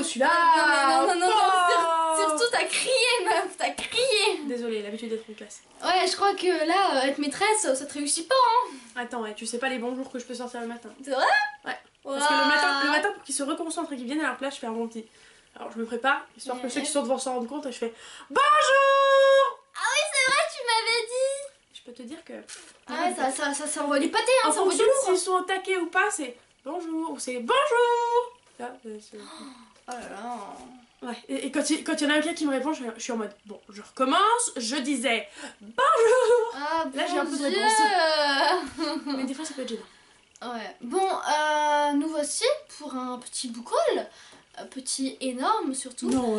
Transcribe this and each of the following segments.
beau celui-là. Non, Oh surtout t'as crié meuf, t'as crié. Désolée, l'habitude d'être en classe. Ouais, je crois que là, être maîtresse, ça te réussit pas, hein. Attends, ouais, tu sais pas les bons jours que je peux sortir le matin. C'est vrai? Ouais. Parce que le matin pour qu'ils se reconcentrent et qu'ils viennent à leur place, je fais un bon petit. Alors je me prépare, histoire que ceux qui sont devant s'en rendent compte, et je fais bonjour. Ah oui, c'est vrai, tu m'avais dit. Je peux te dire que. Ah ouais, ça envoie du pâté, hein, En ça envoie du fonction de lourd. s'ils sont au taquet ou pas, c'est bonjour ou c'est bonjour. Là, Oh là là. ouais. Et quand il y en a un qui me répond, je suis en mode bon, je recommence, je disais bonjour. Ah, Là, j'ai un peu de réponse. Mais des fois ça peut être gênant. Ouais. Bon, nous voici pour un petit book haul. Petit énorme surtout. Non,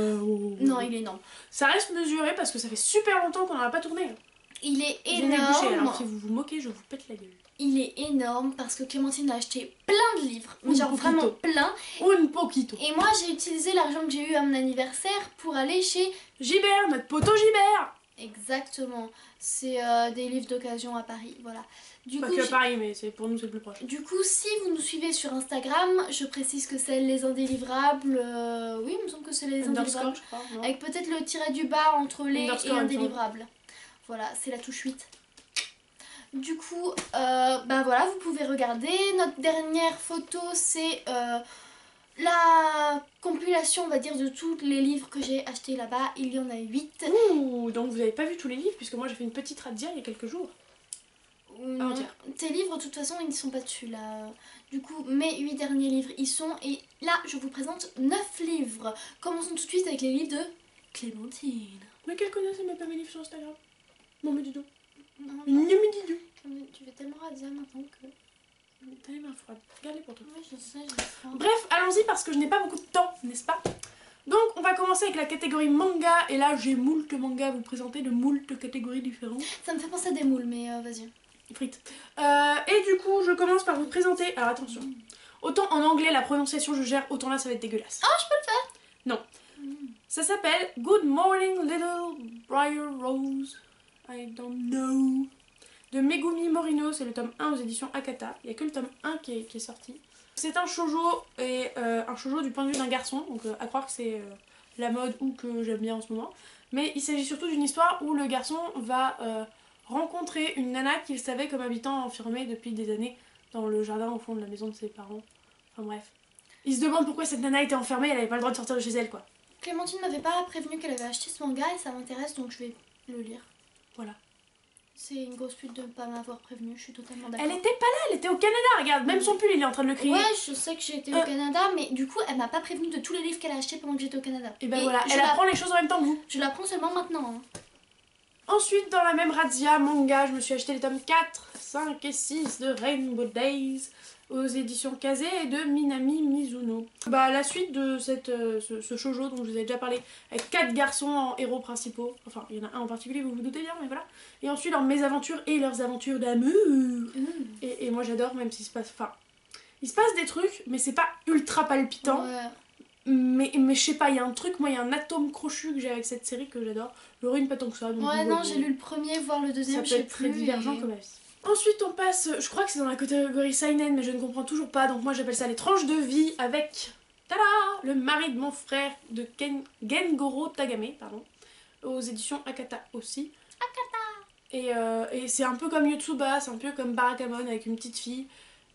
Non, il est énorme. Ça reste mesuré parce que ça fait super longtemps qu'on n'en a pas tourné. Il est J'ai nez bouché, alors énorme. si vous vous moquez, je vous pète la gueule. Il est énorme parce que Clémentine a acheté plein de livres. Mais Un genre poquito. vraiment plein. Un poquito. Et moi j'ai utilisé l'argent que j'ai eu à mon anniversaire pour aller chez... Gibert, notre poteau Gibert. Exactement. C'est des livres d'occasion à Paris, voilà. Du Pas coup, que à Paris, mais pour nous c'est le plus proche. Du coup, si vous nous suivez sur Instagram, je précise que c'est les indélivrables. Oui, il me semble que c'est les Underscore, indélivrables. je crois. Non. Avec peut-être le tiret du bas entre les Underscore, et il me semble. indélivrables. Voilà, c'est la touche 8. Du coup, bah voilà, vous pouvez regarder. Notre dernière photo, c'est la compilation, on va dire, de tous les livres que j'ai achetés là-bas. Il y en a 8. Ouh, donc vous avez pas vu tous les livres, puisque moi j'ai fait une petite razzia il y a quelques jours. Non, tes livres, de toute façon, ils ne sont pas dessus là. Du coup, mes 8 derniers livres y sont. Et là, je vous présente 9 livres. Commençons tout de suite avec les livres de Clémentine. Mais quelle connasse, elle met pas mes livres sur Instagram. Non, mais dis donc. Non, Ne me dis donc. tu fais tellement radia maintenant que... T'as les mains froides. Regarde-les pour toi. Oui, je sais, je sais. Bref, allons-y parce que je n'ai pas beaucoup de temps, n'est-ce pas? Donc, on va commencer avec la catégorie manga. Et là, j'ai moult mangas à vous présenter de moult catégories différentes. Ça me fait penser à des moules, mais vas-y. Frites. Et du coup, je commence par vous présenter. Alors attention. Autant en anglais, la prononciation je gère, autant là, ça va être dégueulasse. Ah, je peux le faire? Non. Ça s'appelle Good Morning Little Briar Rose. I don't know. De Megumi Morino, c'est le tome 1 aux éditions Akata. Il n'y a que le tome 1 qui est sorti. C'est un shoujo, et un shoujo du point de vue d'un garçon. Donc à croire que c'est la mode ou que j'aime bien en ce moment. Mais il s'agit surtout d'une histoire où le garçon va rencontrer une nana qu'il savait comme habitant enfermée depuis des années dans le jardin au fond de la maison de ses parents. Enfin bref. Il se demande pourquoi cette nana était enfermée, elle avait pas le droit de sortir de chez elle quoi. Clémentine m'avait pas prévenu qu'elle avait acheté ce manga et ça m'intéresse donc je vais le lire. Voilà. C'est une grosse pute de ne pas m'avoir prévenu, je suis totalement d'accord. Elle était pas là, elle était au Canada, regarde, même son pull il est en train de le crier. Ouais, je sais que j'ai été au Canada, mais du coup elle m'a pas prévenu de tous les livres qu'elle a achetés pendant que j'étais au Canada. Et ben voilà, elle apprend les choses en même temps que vous. Je l'apprends seulement maintenant. Hein. Ensuite, dans la même razzia manga, je me suis acheté les tomes 4, 5 et 6 de Rainbow Days aux éditions Kazé et de Minami Mizuno. Bah la suite de ce shoujo dont je vous ai déjà parlé, avec 4 garçons en héros principaux, enfin il y en a un en particulier, vous vous doutez bien, mais voilà. Et ensuite leurs mésaventures et leurs aventures d'amour. Et moi j'adore, même s'il se passe... Enfin, il se passe des trucs, mais c'est pas ultra palpitant. Ouais. Mais je sais pas, il y a un truc, moi il y a un atome crochu que j'ai avec cette série que j'adore. L'orine pas tant que ça. Donc Ouais, non, j'ai lu le premier, voire le deuxième, ça je peut sais être très plus. divergent comme avis. Ensuite on passe, je crois que c'est dans la catégorie seinen, mais je ne comprends toujours pas, donc moi j'appelle ça les tranches de vie avec, tada, le mari de mon frère de Gengoro Tagame, pardon, aux éditions Akata aussi. Akata. Et c'est un peu comme Yotsuba, c'est un peu comme Barakamon avec une petite fille.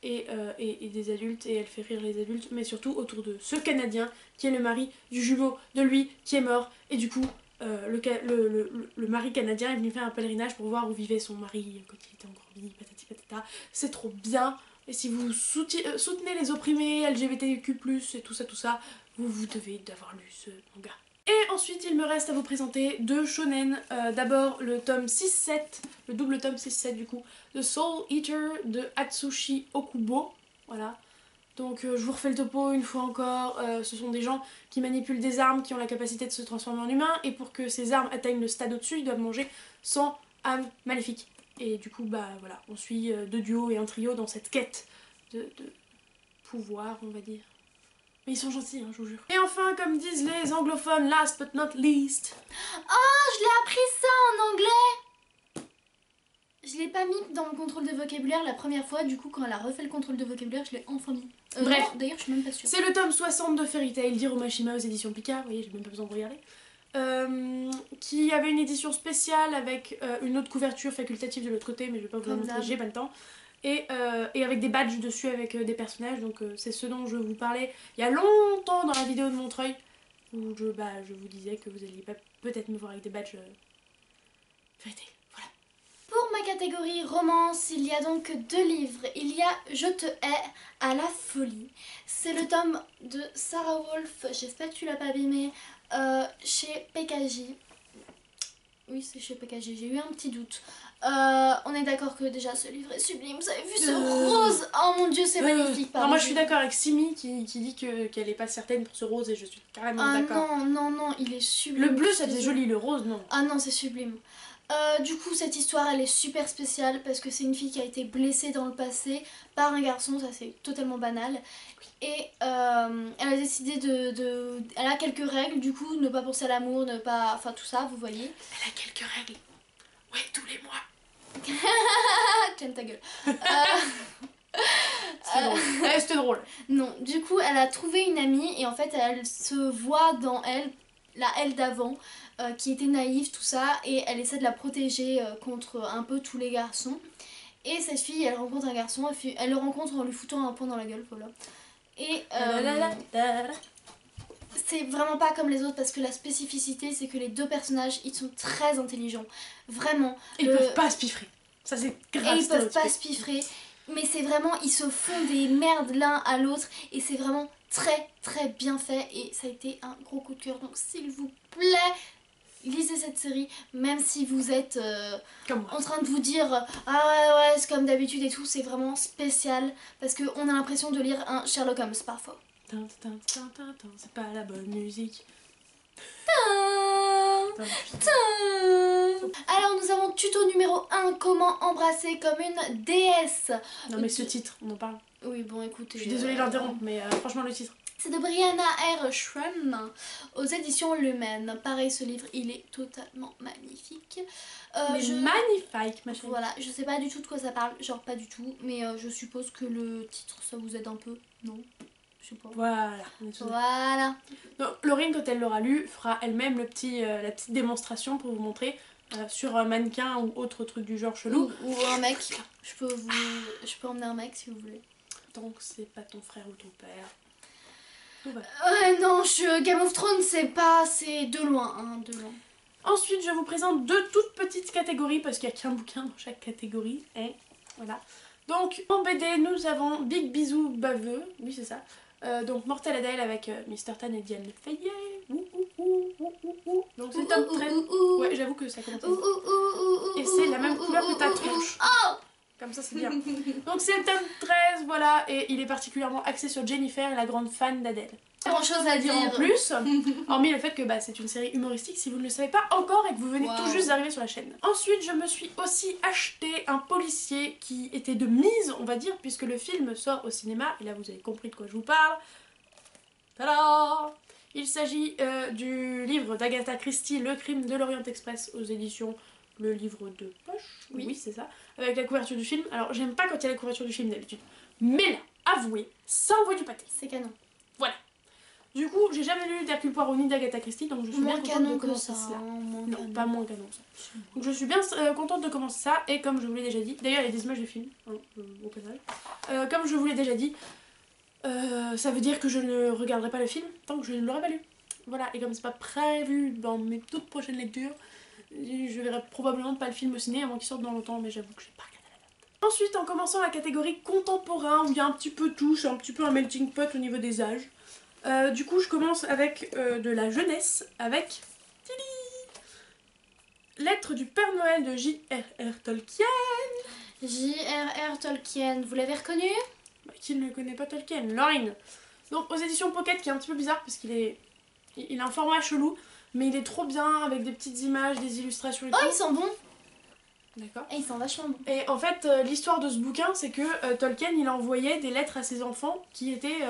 Et des adultes, et elle fait rire les adultes, mais surtout autour de ce Canadien qui est le mari du jumeau de lui qui est mort, et du coup le mari canadien est venu faire un pèlerinage pour voir où vivait son mari quand il était encore vie, patati patata. C'est trop bien, et si vous soutenez les opprimés, LGBTQ+, et tout ça, vous devez d'avoir lu ce manga. Et ensuite il me reste à vous présenter deux shonen, d'abord le tome 6-7, le double tome 6-7 du coup, de Soul Eater de Atsushi Okubo, voilà. Donc je vous refais le topo une fois encore, ce sont des gens qui manipulent des armes qui ont la capacité de se transformer en humain, et pour que ces armes atteignent le stade au-dessus, ils doivent manger 100 âmes maléfiques. Et du coup bah voilà, on suit deux duos et un trio dans cette quête de pouvoir on va dire. Mais ils sont gentils, hein, je vous jure. Et enfin, comme disent les anglophones, last but not least. Oh, je l'ai appris ça en anglais. Je l'ai l'ai pas mis dans le contrôle de vocabulaire la première fois, du coup quand elle a refait le contrôle de vocabulaire, je l'ai enfin mis. Bref. Non, d'ailleurs je suis même pas sûre. C'est le tome 60 de Fairy Tail d'Hiromashima aux éditions Picard, vous voyez, j'ai même pas besoin de regarder. Qui avait une édition spéciale avec une autre couverture facultative de l'autre côté, mais je vais pas vous la montrer, j'ai pas le temps. Et avec des badges dessus avec des personnages, donc c'est ce dont je vous parlais il y a longtemps dans la vidéo de Montreuil, où je vous disais que vous alliez peut-être me voir avec des badges Fairy Tail. Voilà. Pour ma catégorie romance, il y a donc 2 livres. Il y a Je te hais à la folie. C'est le tome de Sarah Wolf, j'espère que tu l'as pas abîmé, chez PKJ. Oui, c'est chez PKJ, j'ai eu un petit doute. On est d'accord que déjà ce livre est sublime. Vous avez vu ce rose? Oh mon dieu, c'est magnifique. Non, moi je suis d'accord avec Simi qui dit qu'elle est pas certaine pour ce rose et je suis carrément d'accord. Non, il est sublime. Le bleu ça faisait joli, le rose non. Ah non, c'est sublime. Du coup, cette histoire elle est super spéciale parce que c'est une fille qui a été blessée dans le passé par un garçon, ça c'est totalement banal. Et elle a décidé Elle a quelques règles, du coup, ne pas penser à l'amour, ne pas. Enfin, tout ça, vous voyez. Elle a quelques règles. Ouais, tous les mois. Tiens ta gueule. C'était drôle. Non, du coup, elle a trouvé une amie et en fait, elle se voit dans elle, la elle d'avant, qui était naïve, tout ça, et elle essaie de la protéger contre un peu tous les garçons. Et cette fille, elle rencontre un garçon, elle le rencontre en lui foutant un poing dans la gueule, voilà. Et c'est vraiment pas comme les autres parce que la spécificité, c'est que les 2 personnages, ils sont très intelligents. Vraiment. Ils peuvent pas se piffrer. Ça c'est grave. Et ils peuvent pas se piffrer. Mais c'est vraiment, ils se font des merdes l'un à l'autre. Et c'est vraiment très très bien fait. Et ça a été un gros coup de cœur. Donc s'il vous plaît, lisez cette série. Même si vous êtes en train de vous dire ah ouais c'est comme d'habitude et tout. C'est vraiment spécial. Parce qu'on a l'impression de lire un Sherlock Holmes parfois. C'est pas la bonne musique. Alors nous avons tuto numéro 1, comment embrasser comme une déesse. Non mais ce titre, on en parle. Oui bon écoutez. Je suis désolée de l'interrompre mais franchement le titre. C'est de Brianna R. Schramm aux éditions Lumen. Pareil ce livre il est totalement magnifique. Magnifique ma chérie. Voilà, je sais pas du tout de quoi ça parle, genre pas du tout. Mais je suppose que le titre ça vous aide un peu, non? Je sais pas. Voilà. Donc Laurine quand elle l'aura lu fera elle-même la petite démonstration pour vous montrer sur un mannequin ou autre truc du genre chelou. Ou un mec. Je peux emmener un mec si vous voulez. Tant que c'est pas ton frère ou ton père. Tout va. Ouais non, Game of Thrones c'est de loin, hein, de loin. Ensuite je vous présente 2 toutes petites catégories parce qu'il n'y a qu'un bouquin dans chaque catégorie. Et voilà. Donc en BD nous avons Big Bisou Baveux, oui c'est ça. Donc Mortel Adèle avec Mr. Tan et Diane Fayet. Donc c'est top 13. Ouais j'avoue que ça commence à... Et c'est la même couleur que ta tronche. Comme ça c'est bien. Donc c'est le tome 13 voilà. Et il est particulièrement axé sur Jennifer, la grande fan d'Adèle. Pas grand chose à dire en plus, hormis le fait que c'est une série humoristique si vous ne le savez pas encore et que vous venez tout juste d'arriver sur la chaîne. Ensuite je me suis aussi acheté un policier qui était de mise on va dire puisque le film sort au cinéma et là vous avez compris de quoi je vous parle. Tada! Il s'agit du livre d'Agatha Christie, Le crime de l'Orient Express aux éditions Le Livre de Poche, oui c'est ça, avec la couverture du film. Alors j'aime pas quand il y a la couverture du film d'habitude, mais là, avouez, ça envoie du pâté. C'est canon. Voilà. Du coup, j'ai jamais lu d'Hercule Poirot ni d'Agatha Christie, donc je suis bien contente de commencer cela. Non, pas moins canon ça. Donc je suis bien contente de commencer ça, et comme je vous l'ai déjà dit, d'ailleurs il y a des images du film, hein, au passage. Comme je vous l'ai déjà dit, ça veut dire que je ne regarderai pas le film tant que je ne l'aurai pas lu. Voilà, et comme c'est pas prévu dans mes toutes prochaines lectures, je verrai probablement pas le film au ciné avant qu'il sorte dans longtemps, mais j'avoue que je n'ai pas regardé la date. Ensuite, en commençant la catégorie contemporain, où il y a un petit peu tout, c'est un petit peu un melting pot au niveau des âges. Du coup, je commence avec de la jeunesse, avec Lettre du Père Noël de J.R.R. Tolkien. J.R.R. Tolkien, vous l'avez reconnu? Qui ne connaît pas Tolkien? Laurine. Donc aux éditions Pocket, qui est un petit peu bizarre parce qu'il est... Il a un format chelou, mais il est trop bien avec des petites images, des illustrations et tout. Oh, ils sont bons! D'accord. Et ils sont vachement bons. Et en fait, l'histoire de ce bouquin, c'est que Tolkien, il envoyait des lettres à ses enfants qui étaient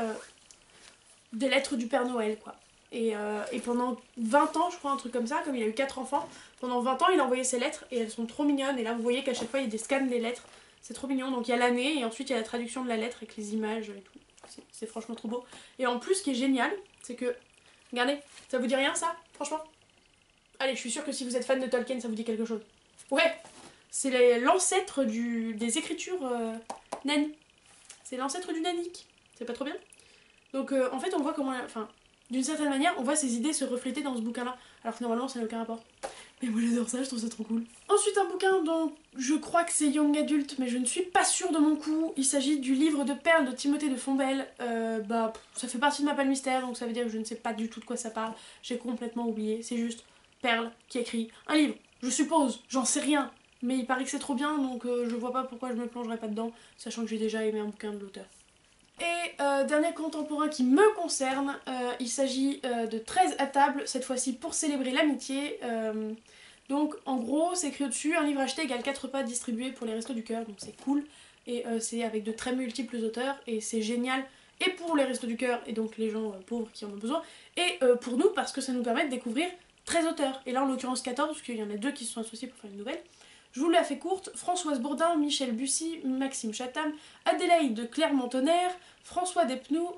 des lettres du Père Noël, quoi. Et pendant 20 ans, je crois, un truc comme ça, comme il a eu 4 enfants, pendant 20 ans, il a envoyé ses lettres et elles sont trop mignonnes. Et là, vous voyez qu'à chaque fois, il y a des scans des lettres. C'est trop mignon. Donc il y a l'année et ensuite il y a la traduction de la lettre avec les images et tout. C'est franchement trop beau. Et en plus, ce qui est génial, c'est que... Regardez, ça vous dit rien ça? Franchement? Allez, je suis sûre que si vous êtes fan de Tolkien, ça vous dit quelque chose. Ouais! C'est l'ancêtre des écritures naines. C'est l'ancêtre du nanique. C'est pas trop bien? Donc en fait, on voit comment... Enfin, d'une certaine manière, on voit ses idées se refléter dans ce bouquin-là. Alors que normalement, ça n'a aucun rapport. Mais moi j'adore ça, je trouve ça trop cool. Ensuite, un bouquin dont je crois que c'est Young Adult, mais je ne suis pas sûre de mon coup. Il s'agit du livre de perles de Timothée de Fontbelle. Ça fait partie de ma palle mystère, donc ça veut dire que je ne sais pas du tout de quoi ça parle. J'ai complètement oublié. C'est juste Perle qui écrit un livre. Je suppose, j'en sais rien. Mais il paraît que c'est trop bien, donc je vois pas pourquoi je me plongerais pas dedans, sachant que j'ai déjà aimé un bouquin de l'auteur. Et dernier contemporain qui me concerne, il s'agit de 13 à table, cette fois-ci pour célébrer l'amitié. Donc en gros, c'est écrit au-dessus, un livre acheté égale 4 repas distribués pour les restos du cœur, donc c'est cool. Et c'est avec de très multiples auteurs, et c'est génial, et pour les restos du cœur, et donc les gens pauvres qui en ont besoin, et pour nous, parce que ça nous permet de découvrir 13 auteurs. Et là, en l'occurrence 14, parce qu'il y en a 2 qui se sont associés pour faire une nouvelle. Je vous la fais courte, Françoise Bourdin, Michel Bussy, Maxime Chatham, Adélaïde de Clermont-Tonnerre, François Despenoux,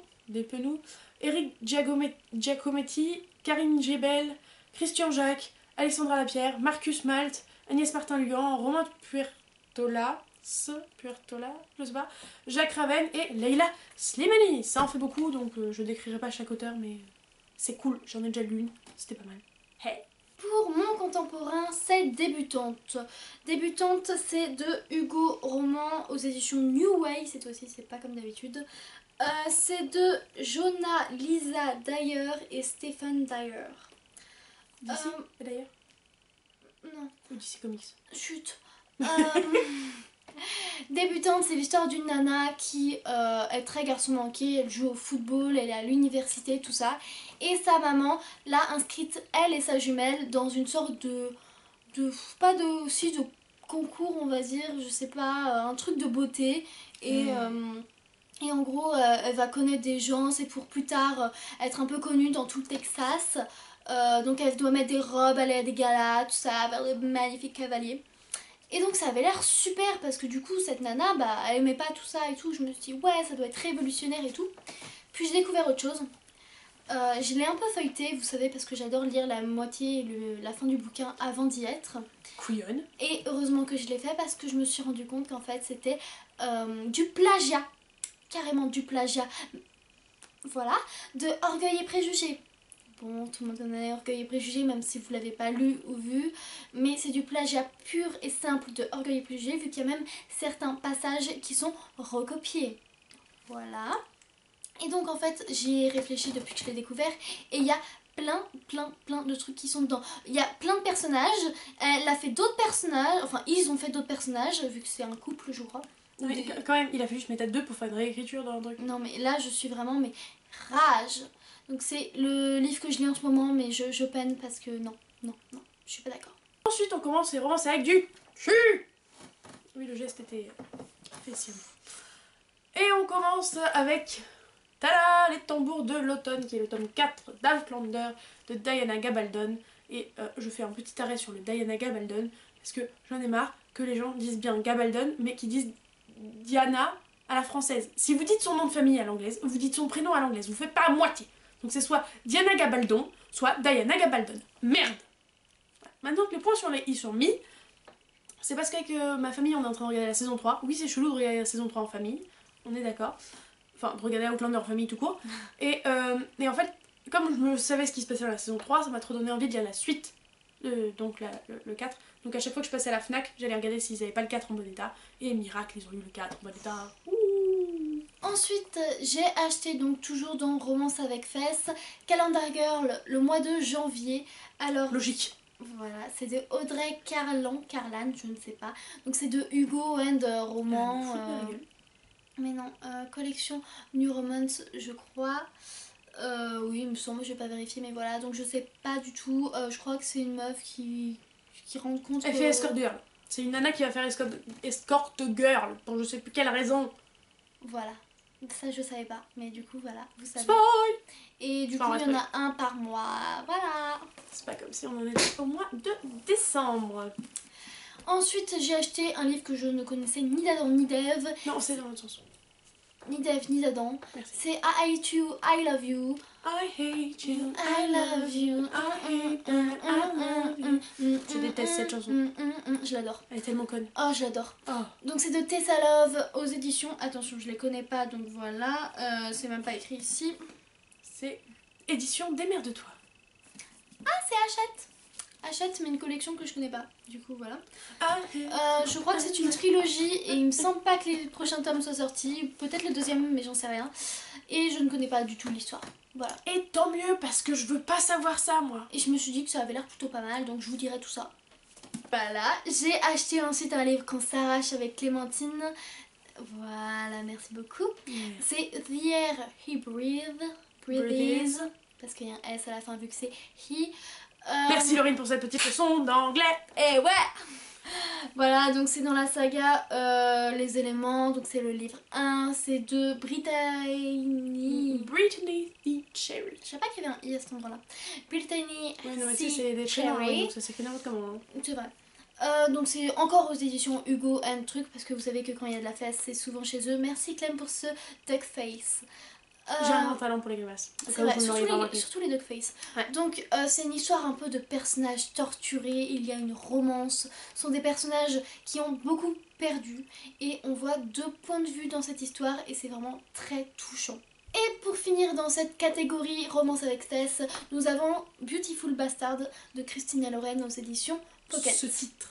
Éric Giacometti, Karine Gébel, Christian Jacques, Alexandra Lapierre, Marcus Malte, Agnès Martin-Lugan, Romain Puertola, je sais pas, Jacques Raven et Leila Slimani. Ça en fait beaucoup, donc je décrirai pas chaque auteur, mais c'est cool, j'en ai déjà lu une, c'était pas mal. Hey! Pour mon contemporain, c'est Débutante. Débutante, c'est de Hugo Roman aux éditions New Way. Cette fois-ci, c'est pas comme d'habitude. C'est de Jonah Lisa Dyer et Stephen Dyer. DC d'ailleurs? Non. Ou DC Comics? Chut. Débutante, c'est l'histoire d'une nana qui est très garçon manqué, elle joue au football, elle est à l'université, tout ça. Et sa maman l'a inscrite, elle et sa jumelle, dans une sorte aussi de concours, on va dire, je sais pas, un truc de beauté. Et en gros, elle va connaître des gens, c'est pour plus tard être un peu connue dans tout le Texas. Donc elle doit mettre des robes, aller à des galas, tout ça, vers de magnifiques cavaliers. Et donc ça avait l'air super parce que du coup cette nana, elle aimait pas tout ça et tout. Je me suis dit ouais, ça doit être révolutionnaire et tout. Puis j'ai découvert autre chose. Je l'ai un peu feuilleté, vous savez, parce que j'adore lire la moitié et la fin du bouquin avant d'y être. Couillonne. Et heureusement que je l'ai fait parce que je me suis rendu compte qu'en fait c'était du plagiat. Carrément du plagiat. Voilà, de Orgueil et Préjugés. Bon, tout le monde connaît Orgueil et Préjugés, même si vous l'avez pas lu ou vu. Mais c'est du plagiat pur et simple de Orgueil et Préjugés, vu qu'il y a même certains passages qui sont recopiés. Voilà. Et donc en fait, j'y ai réfléchi depuis que je l'ai découvert. Et il y a plein de trucs qui sont dedans. Il y a plein de personnages. Elle a fait d'autres personnages. Enfin, ils ont fait d'autres personnages, vu que c'est un couple, je crois. Non, mais quand même, il a fallu se mettre à 2 pour faire une réécriture dans un truc. Non, mais là, je suis vraiment rage. Donc c'est le livre que je lis en ce moment, mais je peine parce que non, je suis pas d'accord. Ensuite, on commence les romances avec du cul. Oui, le geste était fessier. Et on commence avec tada, les tambours de l'automne, qui est le tome 4 d'Outlander de Diana Gabaldon. Et je fais un petit arrêt sur le Diana Gabaldon, parce que j'en ai marre que les gens disent bien Gabaldon, mais qu'ils disent Diana à la française. Si vous dites son nom de famille à l'anglaise, vous dites son prénom à l'anglaise, vous faites pas à moitié. Donc c'est soit Diana Gabaldon, soit Diana Gabaldon. Merde! Maintenant que les points sur les i sont mis, c'est parce qu'avec ma famille on est en train de regarder la saison 3. Oui, c'est chelou de regarder la saison 3 en famille, on est d'accord. Enfin, de regarder Outlander en famille tout court. Et en fait, comme je savais ce qui se passait dans la saison 3, ça m'a trop donné envie de lire la suite, donc le 4. Donc à chaque fois que je passais à la FNAC, j'allais regarder s'ils avaient pas le 4 en bon état. Et miracle, ils ont eu le 4 en bon état. Ouh. Ensuite, j'ai acheté donc toujours dans Romance avec Fesses, Calendar Girl le mois de janvier. Alors, logique. Voilà, c'est de Audrey Carlan, je ne sais pas. Donc c'est de Hugo and roman. Mais non, collection New Romance, je crois. Oui, il me semble, je vais pas vérifier, mais voilà. Donc je sais pas du tout. Je crois que c'est une meuf qui rend compte. Elle fait escort girl. C'est une nana qui va faire escort girl pour je sais plus quelle raison. Voilà. Ça je savais pas, mais du coup voilà, vous savez. Spoil! Et du Enfin, coup il y en a un par mois, voilà. C'est pas comme si on en était au mois de décembre. Ensuite j'ai acheté un livre que je ne connaissais ni d'Adam ni d'Ève. Non, c'est dans l'autre sens. Ni d'Ève ni d'Adam. Merci. C'est I Hate You, I Love You. I hate you, I love you. I hate you. Je déteste cette chanson. Je l'adore. Elle est tellement conne. Oh, je l'adore. Oh. Donc c'est de Tessa Love aux éditions. Attention, je les connais pas, donc voilà. C'est même pas écrit ici. C'est édition Démerde-toi. Ah, c'est Hachette. Hachette, mais une collection que je connais pas. Du coup, voilà. Je crois que c'est une trilogie et il me semble pas que les prochains tomes soient sortis. Peut-être le deuxième, mais j'en sais rien. Et je ne connais pas du tout l'histoire. Voilà. Et tant mieux parce que je veux pas savoir ça moi. Et je me suis dit que ça avait l'air plutôt pas mal, donc je vous dirai tout ça. Voilà, j'ai acheté ensuite un livre qu'on s'arrache avec Clémentine. Voilà, merci beaucoup. C'est The Air He Breathes. Parce qu'il y a un S à la fin vu que c'est He. Merci Laurine pour cette petite leçon d'anglais. Et ouais. Voilà, donc c'est dans la saga Les éléments, donc c'est le livre 1, c'est de Brittany. Brittany the Cherry. Je sais pas qu'il y avait un I à cet endroit-là. Brittany Ouais, non, mais tu sais, C. c'est des prénoms, Cherry. donc ça s'écrit n'importe comment. Hein. C'est vrai. Donc c'est encore aux éditions Hugo and Truc parce que vous savez que quand il y a de la fesse c'est souvent chez eux. Merci Clem pour ce duck face. J'ai un grand talent pour les grimaces. C'est vrai, surtout les duck face. Ouais. Donc c'est une histoire un peu de personnages torturés, il y a une romance. Ce sont des personnages qui ont beaucoup perdu et on voit deux points de vue dans cette histoire et c'est vraiment très touchant. Et pour finir dans cette catégorie romance avec Tess, nous avons Beautiful Bastard de Christina Loren aux éditions Pocket. Ce titre.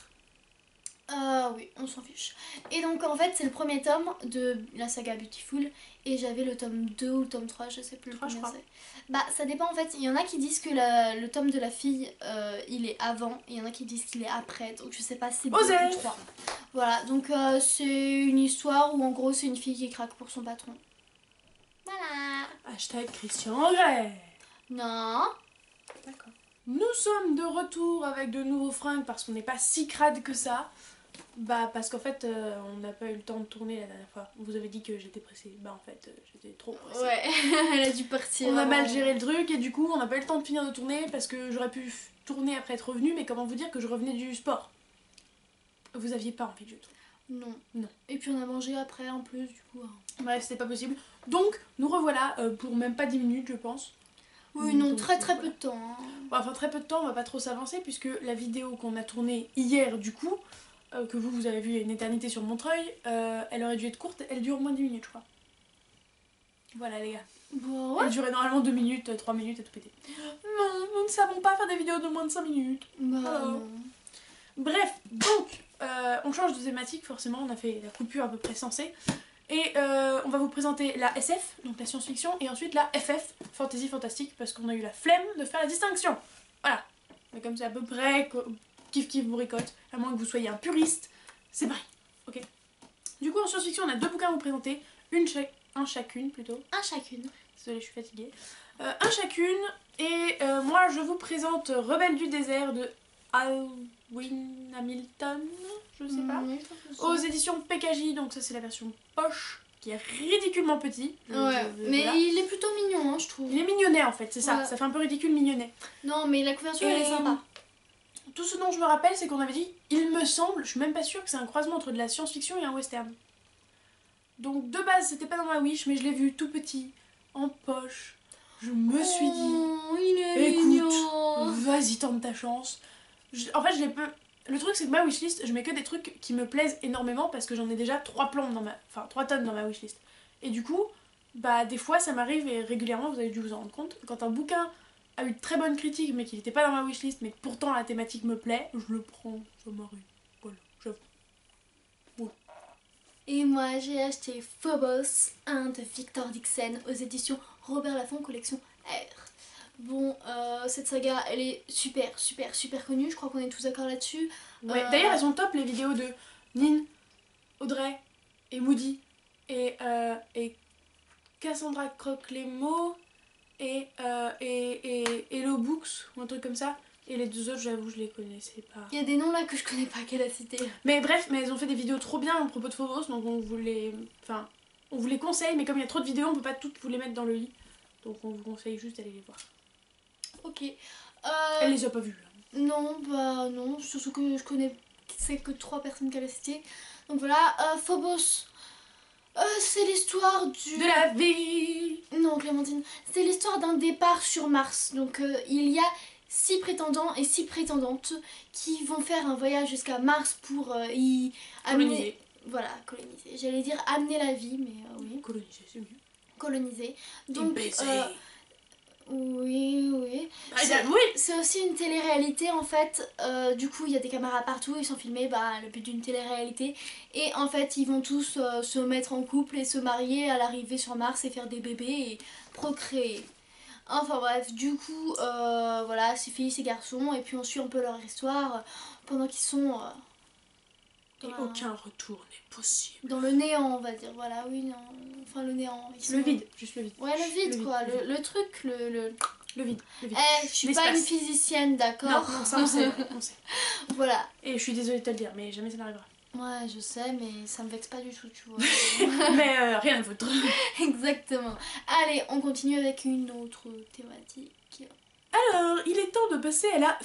Oui, on s'en fiche. Et donc en fait c'est le premier tome de la saga Beautiful et j'avais le tome 2 ou le tome 3, je sais plus 3, je combien crois. c'est. Bah ça dépend en fait, il y en a qui disent que le tome de la fille il est avant et il y en a qui disent qu'il est après, donc je sais pas si c'est 2 ou 3. Voilà, donc c'est une histoire où en gros c'est une fille qui craque pour son patron. Voilà. Hashtag Christian Grey. Non. D'accord. Nous sommes de retour avec de nouveaux fringues parce qu'on n'est pas si crade que ça. Bah parce qu'en fait on n'a pas eu le temps de tourner la dernière fois. On vous avait dit que j'étais pressée. Bah en fait j'étais trop pressée. Ouais, elle a dû partir. On a mal géré le truc et du coup on n'a pas eu le temps de finir de tourner parce que j'aurais pu tourner après être revenue, mais comment vous dire que je revenais du sport. Vous aviez pas envie que je tourne. Non. Non. Et puis on a mangé après en plus du coup. Bref, c'était pas possible. Donc nous revoilà pour même pas 10 minutes je pense. Oui, non, Donc, très voilà. peu de temps. Hein. Enfin très peu de temps, on va pas trop s'avancer puisque la vidéo qu'on a tournée hier du coup, que vous avez vu il y a une éternité sur Montreuil, elle aurait dû être courte, elle dure moins de 10 minutes je crois. Voilà les gars. Bon, ouais. Elle durait normalement 2 minutes, 3 minutes et tout pété. Non, nous ne savons pas faire des vidéos de moins de 5 minutes. Bah, Alors. non. Bref, donc on change de thématique forcément, on a fait la coupure à peu près sensée. Et on va vous présenter la SF, donc la science-fiction, et ensuite la FF, fantasy fantastique, parce qu'on a eu la flemme de faire la distinction. Voilà. Mais comme c'est à peu près kiff kiff bourricote, à moins que vous soyez un puriste, c'est pareil. Ok. Du coup en science-fiction on a 2 bouquins à vous présenter, un chacune plutôt. Un chacune. Désolée, je suis fatiguée. Un chacune, et moi je vous présente Rebelle du désert de Alwyn Hamilton, je sais pas. Aux éditions PKJ, donc ça c'est la version poche, qui est ridiculement petit. Ouais, mais voilà. il est plutôt mignon, hein, je trouve. Il est mignonnet en fait, c'est ça, Ouais. ça fait un peu ridicule mignonnet. Non, mais la couverture elle est sympa. Tout ce dont je me rappelle, c'est qu'on avait dit, il me semble, je suis même pas sûre que c'est un croisement entre de la science-fiction et un western. Donc de base, c'était pas dans ma wish, mais je l'ai vu tout petit, en poche. Je me suis dit, Oh, il est mignon. écoute, vas-y, tente ta chance. En fait, je l'ai pas. Le truc, c'est que ma wishlist, je mets que des trucs qui me plaisent énormément parce que j'en ai déjà 3 tonnes dans ma wishlist. Et du coup, bah des fois ça m'arrive et régulièrement, vous avez dû vous en rendre compte, quand un bouquin a eu de très bonnes critiques mais qu'il n'était pas dans ma wishlist mais que pourtant la thématique me plaît, je le prends, ça m'arrive. Voilà, j'avoue. Bon. Et moi j'ai acheté Phobos 1 de Victor Dixon aux éditions Robert Laffont collection R. Bon, cette saga elle est super connue, je crois qu'on est tous d'accord là-dessus. Ouais. D'ailleurs, elles sont top les vidéos de Nin, Audrey et Moody et Cassandra croque les mots et Hello Books ou un truc comme ça. Et les 2 autres, j'avoue, je les connaissais pas. Il y a des noms là que je connais pas qu'elle a cité. Mais bref, mais elles ont fait des vidéos trop bien à propos de Phobos, donc on voulait. Enfin, On vous les conseille, mais comme il y a trop de vidéos, on peut pas toutes vous les mettre dans le lit. Donc on vous conseille juste d'aller les voir. Ok. Elle les a pas vus. Là. Non, bah non, surtout que je connais c'est que 3 personnes qui avaient cité. Donc voilà, Phobos, c'est l'histoire du... De la vie. Non, Clémentine, c'est l'histoire d'un départ sur Mars. Donc il y a 6 prétendants et 6 prétendantes qui vont faire un voyage jusqu'à Mars pour y amener... Coloniser. Voilà, coloniser. J'allais dire amener la vie, mais oui. Coloniser, c'est mieux. Coloniser. Donc, baiser. oui, oui. Ah, oui. C'est aussi une télé-réalité en fait. Du coup, il y a des caméras partout, ils sont filmés, le but d'une télé-réalité. Et en fait, ils vont tous se mettre en couple et se marier à l'arrivée sur Mars et faire des bébés et procréer. Enfin bref, du coup, voilà, ces filles, ces garçons, et puis on suit un peu leur histoire pendant qu'ils sont... Et aucun retour n'est possible. Dans le néant, on va dire, voilà, oui, non. Enfin, le néant. Le vide, juste le vide. Ouais, le vide, quoi. Le truc, Le vide, le vide. Je suis pas une physicienne, d'accord? Non, ça on sait, on sait. Voilà. Et je suis désolée de te le dire, mais jamais ça n'arrivera. Ouais, je sais, mais ça me vexe pas du tout, tu vois. Mais rien à foutre. Exactement. Allez, on continue avec une autre thématique. Alors, il est temps de passer à la...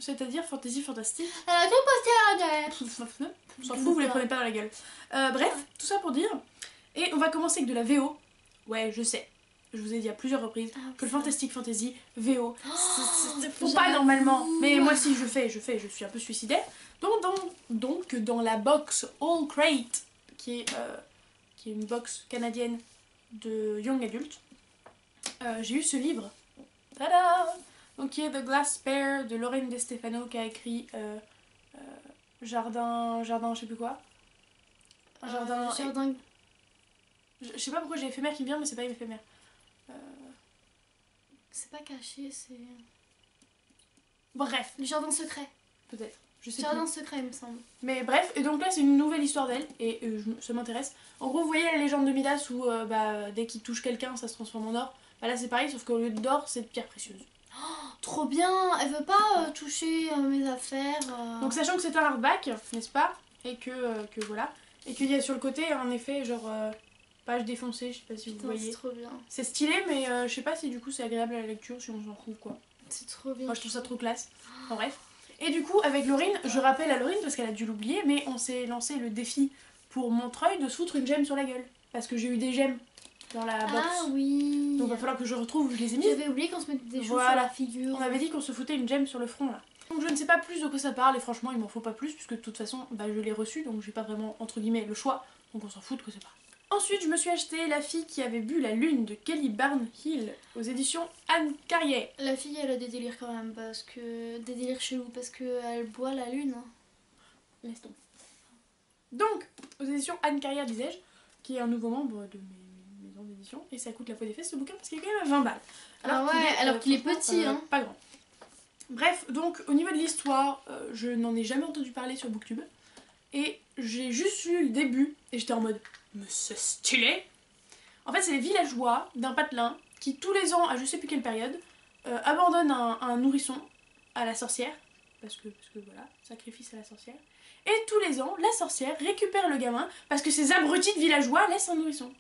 c'est-à-dire fantasy fantastique. Alors, tout On s'en fout, vous les prenez pas dans la gueule. Bref, tout ça pour dire. Et on va commencer avec de la VO. Ouais, je sais. Je vous ai dit à plusieurs reprises que le Fantastic Fantasy VO, faut pas normalement. Mais moi si je fais, je suis un peu suicidaire. Donc dans la box All Crate, qui est une box canadienne de young adult, j'ai eu ce livre. Tada! Donc qui est The Glass Bear de Lorraine De Stefano qui a écrit Jardin, je sais plus quoi. Jardin. Je sais pas pourquoi j'ai éphémère qui vient, mais c'est pas éphémère. C'est pas caché, c'est... Bref. Le jardin secret. Peut-être. Je sais Jardin plus. secret, il me semble. Mais bref, et donc là c'est une nouvelle histoire d'elle, et ça m'intéresse. En gros, vous voyez la légende de Midas où dès qu'il touche quelqu'un, ça se transforme en or. Bah là c'est pareil, sauf qu'au lieu d'or, c'est de pierre précieuse. Oh, trop bien. Elle veut pas toucher mes affaires. Donc sachant que c'est un hardback, n'est-ce pas? Et que voilà. Et qu'il y a sur le côté en effet genre page défoncée, je sais pas si vous voyez. C'est trop bien. C'est stylé, mais je sais pas si du coup c'est agréable à la lecture, si on s'en fout quoi. C'est trop bien. Moi je trouve ça trop classe. Enfin bref. Et du coup avec Laurine, je rappelle à Laurine parce qu'elle a dû l'oublier, mais on s'est lancé le défi pour Montreuil de se foutre une gemme sur la gueule. Parce que j'ai eu des gemmes dans la box. Ah oui. Donc il va falloir que je retrouve où je les ai mises. J'avais oublié qu'on se mettait des choses Voilà. sur la figure. On avait dit qu'on se foutait une gemme sur le front là. Donc je ne sais pas plus de quoi ça parle et franchement il m'en faut pas plus puisque de toute façon je l'ai reçu donc j'ai pas vraiment entre guillemets le choix. Donc on s'en fout de quoi ça parle. Ensuite je me suis acheté La fille qui avait bu la lune de Kelly Barnhill aux éditions Anne Carrier. La fille elle a des délires quand même parce que... Des délires chelous parce qu'elle boit la lune. Laisse tomber. Donc aux éditions Anne Carrier disais-je, qui est un nouveau membre de mes maisons d'édition et ça coûte la peau des fesses ce bouquin parce qu'il est quand même à 20 balles. Alors qu'il est petit hein. Pas grand. Bref, donc au niveau de l'histoire, je n'en ai jamais entendu parler sur Booktube. Et j'ai juste lu le début et j'étais en mode mais c'est stylé. En fait c'est les villageois d'un patelin qui tous les ans, à je sais plus quelle période, abandonnent un nourrisson à la sorcière. Parce que voilà, sacrifice à la sorcière. Et tous les ans, la sorcière récupère le gamin parce que ces abrutis de villageois laissent un nourrisson.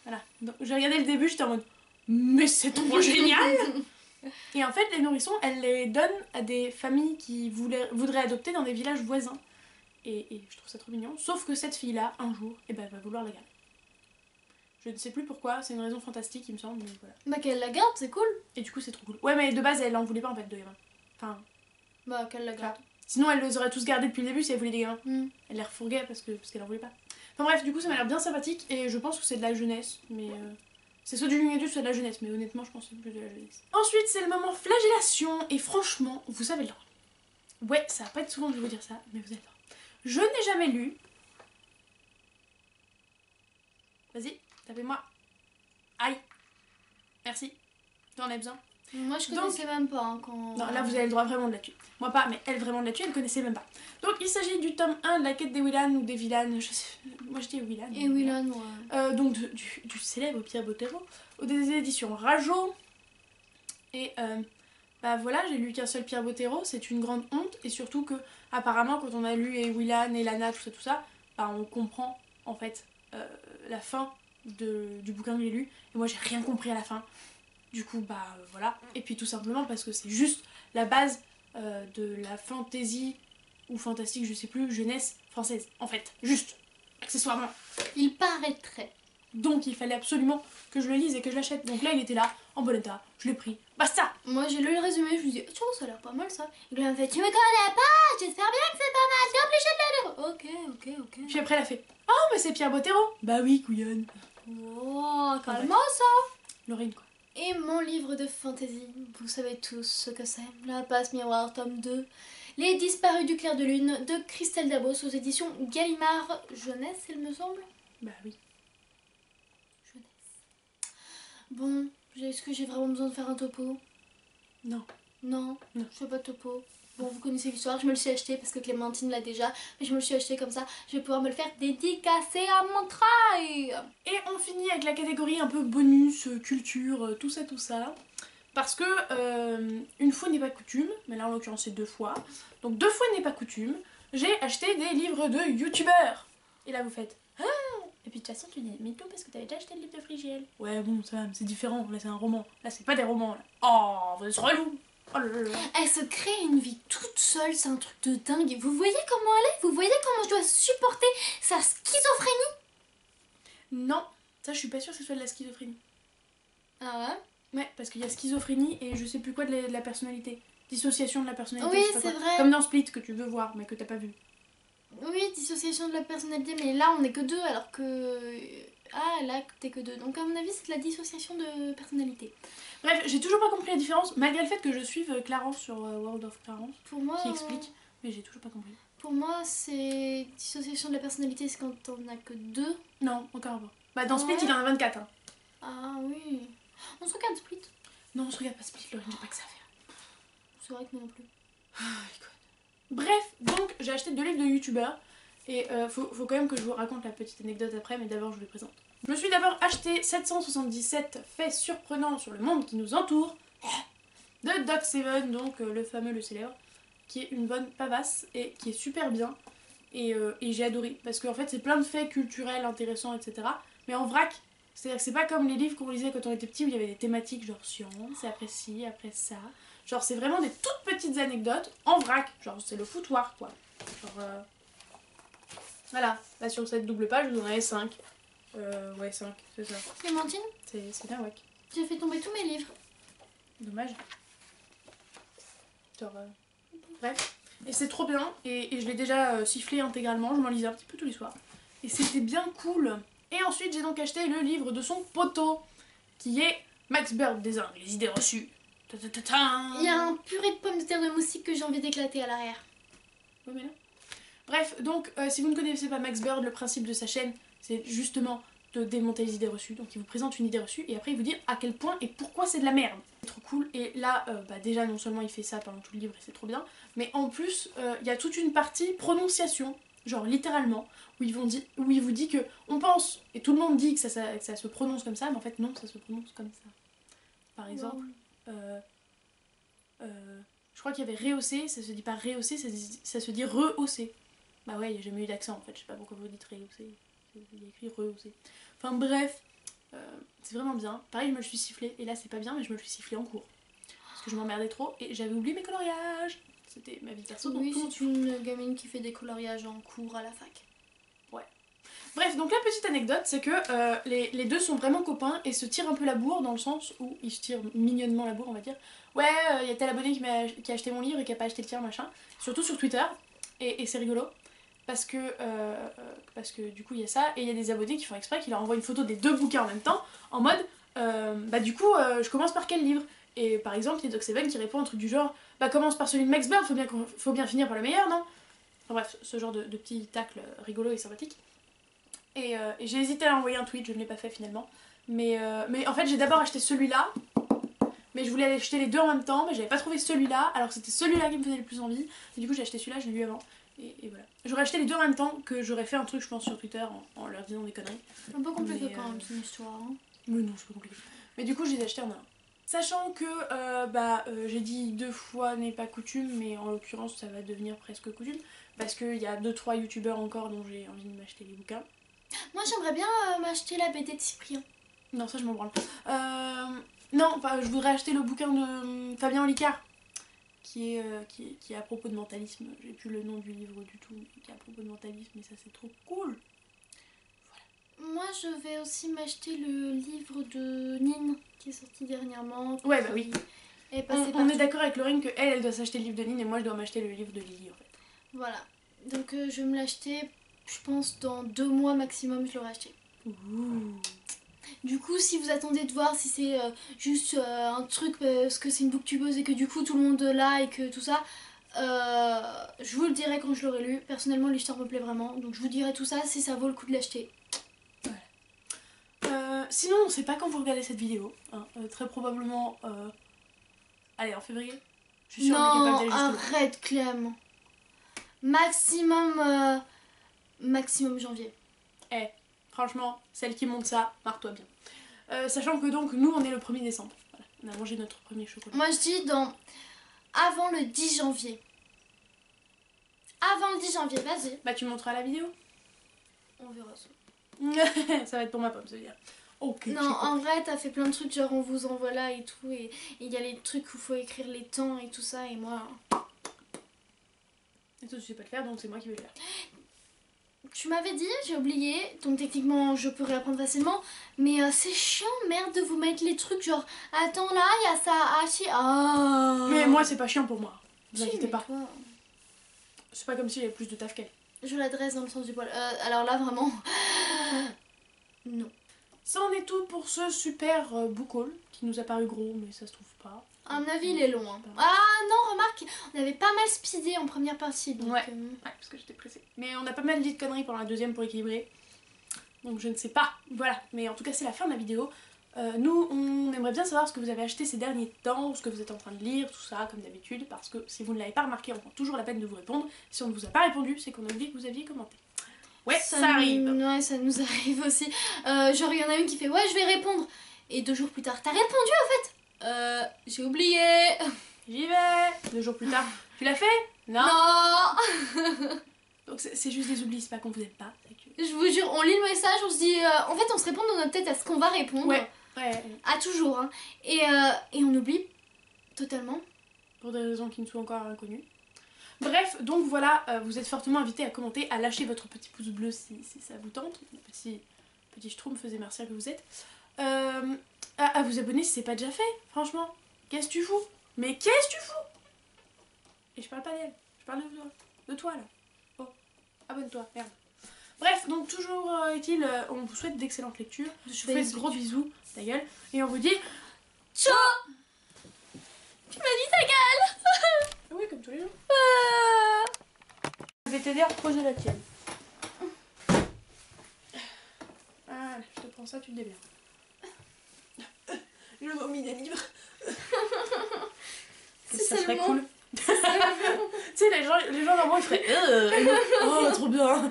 Voilà, donc j'ai regardé le début, j'étais en mode mais c'est trop génial. Et en fait, les nourrissons, elle les donne à des familles qui voudraient adopter dans des villages voisins. Et je trouve ça trop mignon. Sauf que cette fille-là, un jour, elle va vouloir la garder. Je ne sais plus pourquoi, c'est une raison fantastique, il me semble, mais voilà. Bah qu'elle la garde, c'est cool. Et du coup, c'est trop cool. Ouais, mais de base, elle en voulait pas en fait de gamins. Enfin. Bah qu'elle la garde. Sinon, elle les aurait tous gardés depuis le début si elle voulait des gamins. Mm. Elle les refourguait parce qu'elle en voulait pas. Enfin bref, du coup, ça m'a l'air bien sympathique et je pense que c'est de la jeunesse, mais. C'est soit du young adulte, soit de la jeunesse, mais honnêtement, je pense que c'est plus de la jeunesse. Ensuite, c'est le moment flagellation, et franchement, vous avez le droit. Ouais, ça va pas être souvent que je vais vous dire ça, mais vous avez le droit. Je n'ai jamais lu. Vas-y, tapez-moi. Aïe. Merci. T'en as besoin. Moi je connaissais même pas hein, quand... Non, là vous avez le droit vraiment de la tuer. Moi pas, mais elle vraiment de la tuer, elle connaissait même pas. Donc il s'agit du tome 1 de la quête des Willan ou des Villanes, je sais... Moi je dis Willan. Et Willan, ouais. Donc du célèbre Pierre Bottero, aux des éditions Rajo. Et bah voilà, j'ai lu qu'un seul Pierre Bottero, c'est une grande honte. Et surtout que apparemment quand on a lu et Willan et Lana, tout ça, bah on comprend en fait la fin du bouquin que j'ai lu, et moi j'ai rien compris à la fin. Du coup, voilà. Et puis tout simplement parce que c'est juste la base de la fantasy ou fantastique, je sais plus, jeunesse française. En fait, juste, accessoirement. Il paraîtrait. Donc il fallait absolument que je le lise et que je l'achète. Donc là, il était là, en bon état, je l'ai pris. Basta! Moi j'ai lu le résumé, je me dis, tiens, ça a l'air pas mal ça. Et là, elle me fait, tu me connais pas, j'espère bien que c'est pas mal, t'es obligé de le lire. Ok. Puis après, elle a fait, oh, mais c'est Pierre Bottero! Bah oui, couillonne. Oh, calme ça. Laurine, quoi. Et mon livre de fantasy, vous savez tous ce que c'est. La passe miroir, tome 2. Les disparus du clair de lune de Christelle Dabos aux éditions Gallimard Jeunesse, il me semble. Bah oui. Jeunesse. Bon, est-ce que j'ai vraiment besoin de faire un topo? Non. Non, Non. je fais pas de topo. Bon, vous connaissez l'histoire, je me le suis acheté parce que Clémentine l'a déjà, mais je me le suis acheté comme ça, je vais pouvoir me le faire dédicacer à mon travail. Et on finit avec la catégorie un peu bonus, culture, tout ça. Parce que une fois n'est pas coutume, mais là en l'occurrence c'est 2 fois. Donc 2 fois n'est pas coutume, j'ai acheté des livres de youtubeurs. Et là vous faites ah. Et puis de toute façon tu dis mytho parce que t'avais déjà acheté le livre de Frigiel. Ouais bon ça va, c'est différent, là c'est un roman. Là c'est pas des romans là. Oh vous êtes relou. Oh là là là. Elle se crée une vie toute seule, c'est un truc de dingue. Vous voyez comment elle est? Vous voyez comment je dois supporter sa schizophrénie? Non, ça je suis pas sûre que ce soit de la schizophrénie. Ah ouais? Ouais, parce qu'il y a schizophrénie et je sais plus quoi de la personnalité. Dissociation de la personnalité. Oui, je sais pas c'est quoi. vrai. Comme dans Split que tu veux voir mais que t'as pas vu. Oui, dissociation de la personnalité, mais là on est que 2 alors que... Ah, là t'es que 2. Donc à mon avis c'est de la dissociation de personnalité. Bref, j'ai toujours pas compris la différence, malgré le fait que je suive Clarence sur World of Clarence, Pour moi... qui explique, mais j'ai toujours pas compris. Pour moi, c'est dissociation de la personnalité, c'est quand on a que 2. Non, encore pas. Bah dans Split Ouais. il en a 24. Hein. Ah oui. On se regarde Split. Non, on se regarde pas Split, Laurine, j'ai pas que ça à faire. C'est vrai que moi non plus. Écoute. Bref, donc j'ai acheté 2 livres de youtubeurs, et faut quand même que je vous raconte la petite anecdote après, mais d'abord je vous les présente. Je me suis d'abord acheté 777 faits surprenants sur le monde qui nous entoure, de Doc Seven, donc le fameux, le célèbre, qui est une bonne pavasse et qui est super bien. Et j'ai adoré, parce qu'en fait c'est plein de faits culturels intéressants, etc. Mais en vrac, c'est-à-dire que c'est pas comme les livres qu'on lisait quand on était petit où il y avait des thématiques genre science, et après ci, après ça. Genre c'est vraiment des toutes petites anecdotes en vrac, genre c'est le foutoir quoi. Genre voilà, là sur cette double page je vous en avais 5. Ouais 5, c'est ça. Clémentine, C'est bien wack. j'ai fait tomber tous mes livres. Dommage. Genre bref. Et c'est trop bien, et je l'ai déjà sifflé intégralement, je m'en lisais un petit peu tous les soirs. Et c'était bien cool. Et ensuite j'ai donc acheté le livre de son poteau, qui est Max Bird Design, les idées reçues. Il y a un purée de pommes de terre de moustique que j'ai envie d'éclater à l'arrière. Ouais, mais là. Bref, donc si vous ne connaissez pas Max Bird, le principe de sa chaîne, c'est justement de démonter les idées reçues. Donc il vous présente une idée reçue et après il vous dit à quel point et pourquoi c'est de la merde. C'est trop cool. Et là, déjà non seulement il fait ça pendant tout le livre et c'est trop bien, mais en plus il y a toute une partie prononciation, genre littéralement, où il vous dit que on pense, et tout le monde dit que ça se prononce comme ça, mais en fait non, ça se prononce comme ça. Par exemple, je crois qu'il y avait rehaussé, ça se dit pas rehaussé, ça se dit rehaussé. Bah ouais, il n'y a jamais eu d'accent en fait, je sais pas pourquoi vous dites rehaussé. Il y a écrit rehaussé. Enfin bref, c'est vraiment bien. Pareil, je me le suis sifflé, et là c'est pas bien, mais je me le suis sifflé en cours. Parce que je m'emmerdais trop et j'avais oublié mes coloriages. C'était ma vie perso. Oui, donc c'est une gamine qui fait des coloriages en cours à la fac. Bref, donc la petite anecdote, c'est que les deux sont vraiment copains et se tirent un peu la bourre, dans le sens où ils se tirent mignonnement la bourre, on va dire. Ouais, il y a tel abonné qui a acheté mon livre et qui a pas acheté le tien, machin. Surtout sur Twitter, et c'est rigolo. Parce que du coup il y a ça, et il y a des abonnés qui font exprès, qui leur envoient une photo des 2 bouquins en même temps, en mode je commence par quel livre? Et par exemple, il y a Doc7 qui répond un truc du genre commence par celui de Max Bird, faut bien finir par le meilleur, non? Enfin bref, ce genre de petit tacle rigolo et sympathique. Et j'ai hésité à envoyer un tweet, je ne l'ai pas fait finalement. Mais en fait, j'ai d'abord acheté celui-là, mais je voulais aller acheter les 2 en même temps, mais j'avais pas trouvé celui-là, alors c'était celui-là qui me faisait le plus envie. Et du coup, j'ai acheté celui-là, je l'ai lu avant. Et voilà. J'aurais acheté les 2 en même temps que j'aurais fait un truc, je pense, sur Twitter en leur disant des conneries. Un peu compliqué Mais, quand même, c'est une histoire. Hein. Mais non, c'est pas compliqué. Mais du coup, je les ai achetés en un. Sachant que j'ai dit 2 fois n'est pas coutume, mais en l'occurrence, ça va devenir presque coutume. Parce qu'il y a 2-3 youtubeurs encore dont j'ai envie de m'acheter les bouquins. Moi j'aimerais bien m'acheter la BD de Cyprien. Non, ça je m'en branle. Non, enfin, je voudrais acheter le bouquin de Fabien Olicard, qui est à propos de mentalisme. J'ai plus le nom du livre du tout, mais qui est à propos de mentalisme, et ça c'est trop cool. Moi je vais aussi m'acheter le livre de Nine qui est sorti dernièrement. Ouais, bah oui. Et passé On est d'accord avec Laurine que elle doit s'acheter le livre de Nine et moi je dois m'acheter le livre de Lily en fait. Voilà. Donc je vais me l'acheter, je pense dans 2 mois maximum je l'aurai acheté. Ouh. Du coup si vous attendez de voir si c'est juste un truc parce que c'est une booktubeuse et que du coup tout le monde l'a et que tout ça, je vous le dirai quand je l'aurai lu. Personnellement l'histoire me plaît vraiment, donc je vous dirai tout ça si ça vaut le coup de l'acheter. Sinon on sait pas quand vous regardez cette vidéo, hein. Très probablement allez en février. Je suis sûre qu'on est capable d'aller Non, jusqu'au bout. arrête Clem. Maximum janvier. Franchement, celle qui monte ça, marre-toi bien. Sachant que donc nous on est le 1er décembre. Voilà, on a mangé notre premier chocolat. Moi je dis avant le 10 janvier. Avant le 10 janvier, vas-y. Bah tu me montreras la vidéo. On verra ça. Ça va être pour ma pomme, ça veut dire. Ok. Non, en vrai, t'as fait plein de trucs, genre on vous envoie là et tout, et il y a les trucs où il faut écrire les temps et tout ça, et moi... Et toi tu sais pas le faire, donc c'est moi qui vais le faire. Tu m'avais dit, j'ai oublié, donc techniquement je peux réapprendre facilement, mais c'est chiant, merde, de vous mettre les trucs, genre, attends là, il y a ça, Mais moi c'est pas chiant pour moi, vous Si, inquiétez mais pas. toi, C'est pas comme s'il y avait plus de taf qu'elle. je l'adresse dans le sens du poil. Alors là, vraiment... Non. Ça en est tout pour ce super book haul qui nous a paru gros, mais ça se trouve pas. À mon avis, il est long. Hein. Ah non, remarque, on avait pas mal speedé en première partie. Donc, Ouais, parce que j'étais pressée. Mais on a pas mal dit de conneries pendant la deuxième pour équilibrer. Donc je ne sais pas. Voilà, mais en tout cas c'est la fin de la vidéo. Nous, on aimerait bien savoir ce que vous avez acheté ces derniers temps, ce que vous êtes en train de lire, tout ça, comme d'habitude. Parce que si vous ne l'avez pas remarqué, on prend toujours la peine de vous répondre. Si on ne vous a pas répondu, c'est qu'on a oublié que vous aviez commenté. Ouais, ça arrive. Ouais, ça nous arrive aussi. Genre, il y en a une qui fait ouais, je vais répondre. Et 2 jours plus tard, t'as répondu en fait? J'ai oublié. J'y vais. 2 jours plus tard, tu l'as fait? Non. Donc c'est juste des oublis, c'est pas qu'on vous aime pas. Que... Je vous jure, on lit le message, on se dit. En fait, on se répond dans notre tête à ce qu'on va répondre. Ouais. À toujours. Hein. Et on oublie totalement. Pour des raisons qui nous sont encore inconnues. Bref, donc voilà, vous êtes fortement invités à commenter, à lâcher votre petit pouce bleu si ça vous tente. Petit schtroumpf faisait martial que vous êtes. À vous abonner si c'est pas déjà fait, franchement. Qu'est-ce que tu fous? Mais qu'est-ce que tu fous? Et je parle pas d'elle, je parle de toi là. Bon, abonne-toi, merde. Bref, donc toujours est-il, on vous souhaite d'excellentes lectures. Je vous fais de gros bisous, ta gueule. Et on vous dit ciao. Tu m'as dit ta gueule. Oui, comme tous les jours. Je vais t'aider à reposer la tienne. Voilà, je te prends ça, tu te démerdes. Je vomis des livres. Ça serait cool. Tu sais, les gens normalement ils feraient oh, trop bien.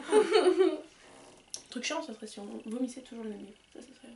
Truc chiant, ça serait si on vomissait toujours le même livre. Ça serait...